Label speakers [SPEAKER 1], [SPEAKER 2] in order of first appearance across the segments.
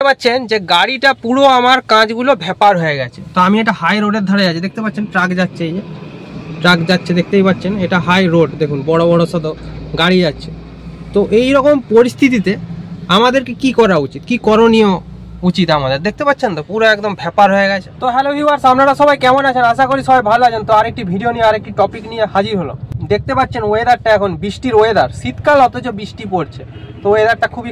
[SPEAKER 1] পাচ্ছেন যে গাড়িটা পুরো আমার কাঁচগুলো ভেপার হয়ে গেছে। তো আমি এটা হাই রোডের ধারে আছি, দেখতে পাচ্ছেন ট্রাক যাচ্ছে, এই যে ট্রাক যাচ্ছে দেখতেই পাচ্ছেন, এটা হাই রোড, দেখুন বড় বড় শত গাড়ি যাচ্ছে। তো এই রকম পরিস্থিতিতে আমাদেরকে কি করা উচিত, কি করণীয় উচিত আমাদের, দেখতে পাচ্ছেন তো পুরো একদম ভেপার হয়ে গেছে। তো হ্যালো ভিউয়ার্স, আপনারা সবাই কেমন আছেন? আশা করি সবাই ভালো আছেন। তো আরেকটি ভিডিও নিয়ে আরেকটি টপিক নিয়ে হাজির হলো। দেখতে পাচ্ছেন ওয়েদারটা এখন বৃষ্টির ওয়েদার, শীতকাল অথচ বৃষ্টি পড়ছে। তো ওয়েদারটা খুবই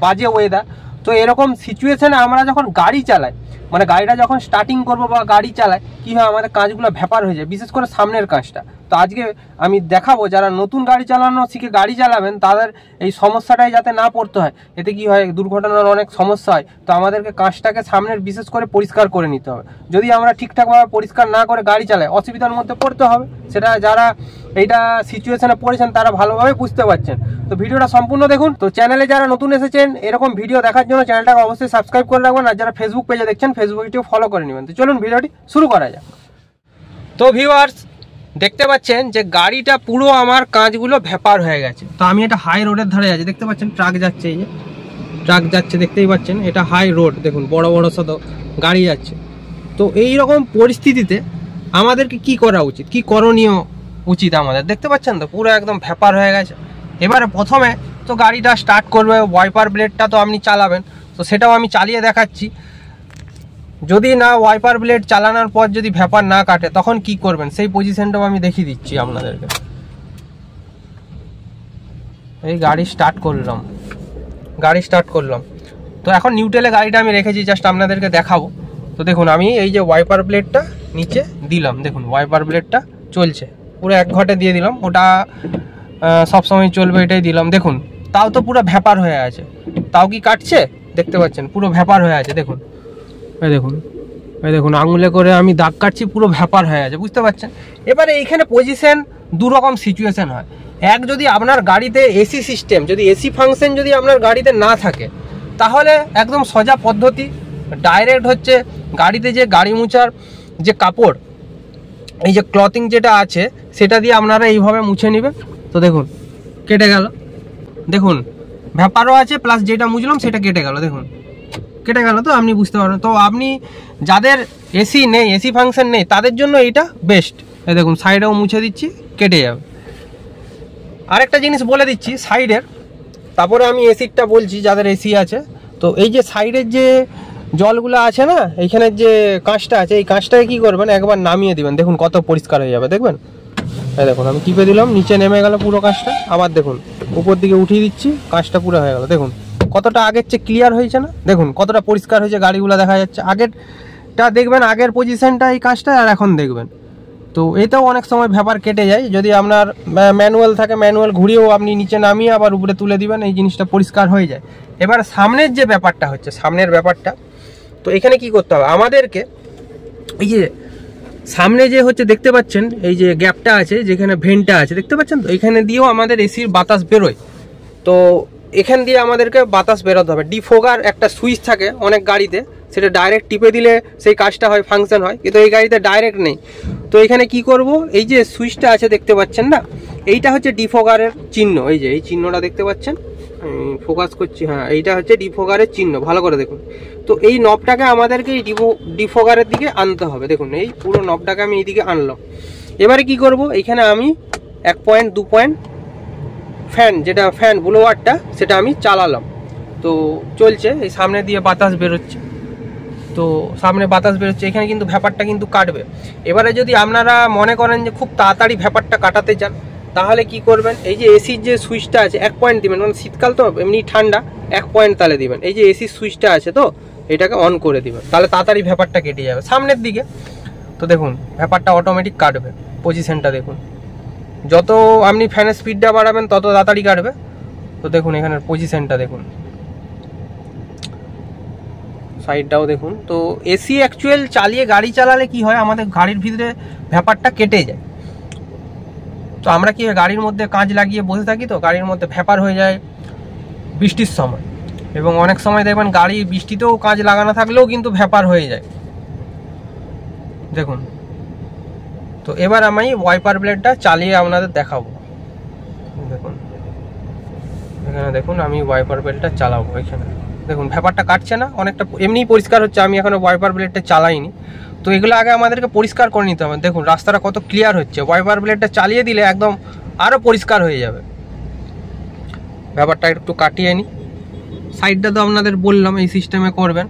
[SPEAKER 1] বাজে ওয়েদার। তো এরকম সিচুয়েশনে আমরা যখন গাড়ি চালাই, মানে গাড়িটা যখন স্টার্টিং করবো বা গাড়ি চালাই, কী হয় আমাদের কাঁচগুলো ভেপার হয়ে যায়, বিশেষ করে সামনের কাঁচটা। তো আজকে আমি দেখাবো যারা নতুন গাড়ি চালানো শিখে গাড়ি চালাবেন তাদের এই সমস্যাটাই যাতে না পড়তে হয়। এতে কি হয়, দুর্ঘটনার অনেক সমস্যা হয়। তো আমাদেরকে কাঁচটাকে সামনের বিশেষ করে পরিষ্কার করে নিতে হবে। যদি আমরা ঠিকঠাকভাবে পরিষ্কার না করে গাড়ি চালাই, অসুবিধার মধ্যে পড়তে হবে। সেটা যারা এইটা সিচুয়েশনে পড়েছেন তারা ভালোভাবে বুঝতে পারছেন। তো ভিডিওটা সম্পূর্ণ দেখুন। তো চ্যানেলে যারা নতুন এসেছেন এরকম ভিডিও দেখার জন্য চ্যানেলটাকে অবশ্যই সাবস্ক্রাইব করে রাখবেন। আর যারা ফেসবুক পেজে দেখছেন ফেসবুকটিও ফলো করে নেবেন। তো চলুন ভিডিওটি শুরু করা যাক। তো ভিউয়ার্স, দেখতে পাচ্ছেন যে গাড়িটা পুরো আমার কাঁচগুলো ভেপার হয়ে গেছে। তো আমি এটা হাই রোডের ধারে আছি, দেখতে পাচ্ছেন ট্রাক যাচ্ছে, এই যে ট্রাক যাচ্ছে দেখতেই পাচ্ছেন, এটা হাই রোড, দেখুন বড় বড় শত গাড়ি যাচ্ছে। তো এই রকম পরিস্থিতিতে আমাদেরকে কি করা উচিত, কি করণীয় উচিত আমাদের, দেখতে পাচ্ছেন তো পুরো একদম ভেপার হয়ে গেছে। এবারে প্রথমে তো গাড়িটা স্টার্ট করবে, ওয়াইপার ব্লেডটা তো আপনি চালাবেন, তো সেটাও আমি চালিয়ে দেখাচ্ছি। যদি না ওয়াইপার ব্লেড চালানোর পর যদি ভেপার না কাটে তখন কি করবেন সেই পজিশনটাও আমি দেখিয়ে দিচ্ছি আপনাদেরকে। এই গাড়ি স্টার্ট করলাম, তো এখন নিউট্রালে গাড়িটা আমি রেখেছি, জাস্ট আপনাদেরকে দেখাবো। তো দেখুন আমি এই যে ওয়াইপার ব্লেডটা নিচে দিলাম, দেখুন ওয়াইপার ব্লেডটা চলছে, পুরো 1 ঘন্টা দিয়ে দিলাম, ওটা সবসময় চলবে এটাই দিলাম। দেখুন তাও তো পুরো ভেপার হয়ে আছে, তাও কি কাটছে, দেখতে পাচ্ছেন পুরো ভেপার হয়ে আছে। দেখুন এই দেখুন আঙুলে করে আমি দাগ কাটছি, পুরো ভেপার হয়ে আছে, বুঝতে পারছেন। এবারে এইখানে পজিশন দু রকম সিচুয়েশন হয়। এক, যদি আপনার গাড়িতে এসি সিস্টেম, যদি এসি ফাংশন যদি আপনার গাড়িতে না থাকে, তাহলে একদম সোজা পদ্ধতি ডাইরেক্ট হচ্ছে গাড়িতে যে গাড়ি মুছার যে কাপড়, এই যে ক্লথিং যেটা আছে সেটা দিয়ে আপনারা এইভাবে মুছে নেবেন। তো দেখুন কেটে গেল, দেখুন ভেপারও আছে প্লাস যেটা মুছলাম সেটা কেটে গেল, দেখুন কেটে গেল। তো আপনি বুঝতে পারবেন। তো আপনি যাদের এসি নেই, এসি ফাংশন নেই, তাদের জন্য এইটা বেস্ট। এই দেখুন সাইডেও মুছে দিচ্ছি, কেটে যাবে। আরেকটা জিনিস বলে দিচ্ছি সাইডের, তারপরে আমি এসিরটা বলছি যাদের এসি আছে। তো এই যে সাইডের যে জলগুলো আছে না, এইখানের যে কাঁচটা আছে, এই কাঁচটাকে কী করবেন, একবার নামিয়ে দিবেন, দেখুন কত পরিষ্কার হয়ে যাবে, দেখবেন। এই দেখুন আমি টিপে দিলাম, নিচে নেমে গেল পুরো কাঁচটা। আবার দেখুন উপর দিকে উঠিয়ে দিচ্ছি, কাঁচটা পুরো হয়ে গেল। দেখুন কতটা আগের চেয়ে ক্লিয়ার হয়েছে না, দেখুন কতটা পরিষ্কার হয়েছে, গাড়িগুলো দেখা যাচ্ছে। আগেরটা দেখবেন, আগের পজিশনটা এই কাঁচটা, আর এখন দেখবেন। তো এটাও অনেক সময় ভেপার কেটে যায়। যদি আপনার ম্যানুয়াল থাকে, ম্যানুয়াল ঘুরিয়েও আপনি নিচে নামিয়ে আবার উপরে তুলে দিবেন, এই জিনিসটা পরিষ্কার হয়ে যায়। এবার সামনের যে ব্যাপারটা হচ্ছে, সামনের ব্যাপারটা, তো এখানে কি করতে হবে আমাদেরকে, এই যে সামনে যে হচ্ছে দেখতে পাচ্ছেন এই যে গ্যাপটা আছে, যেখানে ভেন্টটা আছে দেখতে পাচ্ছেন, তো এখানে দিয়েও আমাদের এসির বাতাস বেরোয়। তো এখান দিয়ে আমাদেরকে বাতাস বেরোতে হবে। ডিফোগার একটা সুইচ থাকে অনেক গাড়িতে, সেটা ডাইরেক্ট টিপে দিলে সেই কাজটা হয়, ফাংশন হয়, কিন্তু এই গাড়িতে ডাইরেক্ট নেই। তো এখানে কি করব, এই যে সুইচটা আছে দেখতে পাচ্ছেন না, এইটা হচ্ছে ডিফোগারের চিহ্ন। এই যে এই চিহ্নটা দেখতে পাচ্ছেন, ফোকাস করছি, হ্যাঁ এইটা হচ্ছে ডিফোগারের চিহ্ন, ভালো করে দেখুন। তো এই নবটাকে আমাদেরকে এই ডিফোগারের দিকে আনতে হবে। দেখুন এই পুরো নবটাকে আমি এইদিকে আনলাম। এবারে কি করব, এইখানে আমি 1 পয়েন্ট 2 পয়েন্ট ফ্যান, যেটা ফ্যান ব্লোয়ারটা, সেটা আমি চালালাম। তো চলছে, এই সামনে দিয়ে বাতাস বেরোচ্ছে। তো সামনে বাতাস বেরোচ্ছে, এখানে কিন্তু ভেপারটা কিন্তু কাটবে। এবারে যদি আপনারা মনে করেন যে খুব তাড়াতাড়ি ভেপারটা কাটাতে চান, তাহলে কি করবেন, এই যে এসির যে সুইচটা আছে 1 পয়েন্ট দিবেন, মানে শীতকাল তো এমনি ঠান্ডা, 1 পয়েন্ট তাহলে দিবেন। এই যে এসির সুইচটা আছে, তো এটাকে অন করে দিবেন, তাহলে তাড়াতাড়ি ভেপারটা কেটে যাবে সামনের দিকে। তো দেখুন ভেপারটা অটোমেটিক কাটবে, পজিশনটা দেখুন, যত আপনি ফ্যানের স্পিডটা বাড়াবেন তত তাড়াতাড়ি কাটবে। তো দেখুন এখানের পজিশনটা দেখুন, সাইডটাও দেখুন। তো এসি অ্যাকচুয়াল চালিয়ে গাড়ি চালালে কি হয়, আমাদের গাড়ির ভিতরে ভেপারটা কেটে যায়। তো আমরা কি গাড়ির মধ্যে কাঁচ লাগিয়ে বসে থাকি, তো গাড়ির মধ্যে ভেপার হয়ে যায় বৃষ্টির সময়, এবং অনেক সময় দেখবেন গাড়ি বৃষ্টিতেও কাঁচ লাগানো থাকলেও কিন্তু ভেপার হয়ে যায়, দেখুন। তো এবার আমি ওয়াইপার ব্লেডটা চালিয়ে আপনাদের দেখাবো। দেখুন এখানে দেখুন আমি ওয়াইপার ব্লেডটা চালাবো, এখানে দেখুন ব্যাপারটা কাটছে না, অনেকটা এমনিই পরিষ্কার হচ্ছে। আমি এখনো ওয়াইপার ব্লেডটা চালাইনি, তো এগুলো আগে আমাদেরকে পরিষ্কার করে নিতে হবে। দেখুন রাস্তাটা কত ক্লিয়ার হচ্ছে, ওয়াইপার ব্লেডটা চালিয়ে দিলে একদম আরও পরিষ্কার হয়ে যাবে। ব্যাপারটা একটু কাটিয়ে নিই। সাইডটা তো আপনাদের বললাম এই সিস্টেমে করবেন।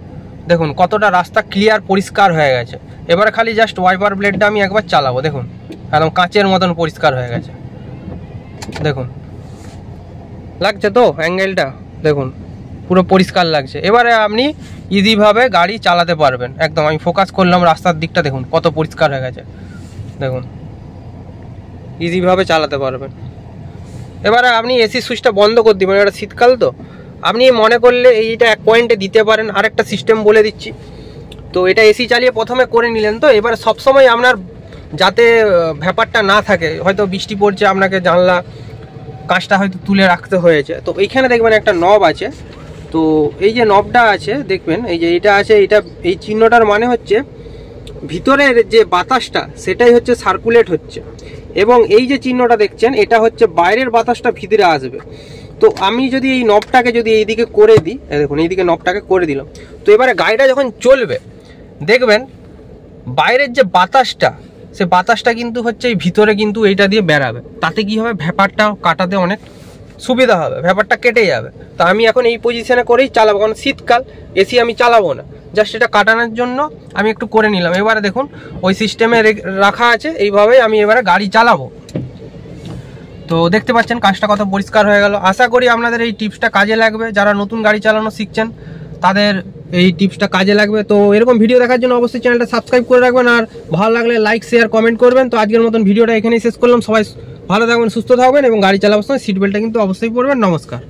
[SPEAKER 1] দেখুন কতটা রাস্তা ক্লিয়ার পরিষ্কার হয়ে গেছে। এবারে খালি জাস্ট ওয়াইপার ব্লেডটা আমি একবার চালাবো, দেখুন একদম কাঁচের মতন পরিষ্কার হয়ে গেছে। দেখুন লাগছে তো অ্যাঙ্গেলটা, দেখুন পুরো পরিষ্কার লাগছে। এবারে আপনি ইজিভাবে গাড়ি চালাতে পারবেন একদম। আমি ফোকাস করলাম রাস্তার দিকটা, দেখুন কত পরিষ্কার হয়ে গেছে, দেখুন ইজিভাবে চালাতে পারবেন। এবারে আপনি এসি সুইচটা বন্ধ করে দিবেন, এটা শীতকাল তো আপনি মনে করলে এইটা এক পয়েন্টে দিতে পারেন। আরেকটা সিস্টেম বলে দিচ্ছি। তো এটা এসি চালিয়ে প্রথমে করে নিলেন, তো এবারে সবসময় আপনার যাতে ব্যাপারটা না থাকে, হয়তো বৃষ্টি পড়ছে আপনাকে জানলা কাঁচটা হয়তো তুলে রাখতে হয়েছে, তো এইখানে দেখবেন একটা নব আছে। তো এই যে নবটা আছে দেখবেন, এই যে এটা আছে, এটা এই চিহ্নটার মানে হচ্ছে ভিতরের যে বাতাসটা সেটাই হচ্ছে সার্কুলেট হচ্ছে, এবং এই যে চিহ্নটা দেখছেন এটা হচ্ছে বাইরের বাতাসটা ভিতরে আসবে। তো আমি যদি এই নবটাকে যদি এইদিকে করে দিই, দেখুন এইদিকে নবটাকে করে দিলাম, তো এবারে গাড়িটা যখন চলবে দেখবেন বাইরের যে বাতাসটা, সে বাতাসটা কিন্তু হচ্ছে এই ভিতরে কিন্তু এইটা দিয়ে বেরাবে। তাতে কি হবে, ভ্যাপারটা কাটাতে অনেক সুবিধা হবে, ভ্যাপারটা কেটে যাবে। তো আমি এখন এই পজিশনে করেই চালাবো, কারণ শীতকাল এসি আমি চালাবো না, জাস্ট এটা কাটানোর জন্য আমি একটু করে নিলাম। এবারে দেখুন ওই সিস্টেমে রাখা আছে, এইভাবেই আমি এবারে গাড়ি চালাবো। তো দেখতে পাচ্ছেন কাজটা কত পরিষ্কার হয়ে গেল। আশা করি আপনাদের এই টিপসটা কাজে লাগবে, যারা নতুন গাড়ি চালানো শিখছেন তাদের এই টিপসটা কাজে লাগবে। তো এরকম ভিডিও দেখার জন্য অবশ্যই চ্যানেলটা সাবস্ক্রাইব করে রাখবেন, আর ভালো লাগলে লাইক শেয়ার কমেন্ট করবেন। তো আজকের মতন ভিডিওটা এখানেই শেষ করলাম। সবাই ভালো থাকবেন, সুস্থ থাকবেন, এবং গাড়ি চালাবার সময় সিট বেল্টটা কিন্তু অবশ্যই পরবেন। নমস্কার।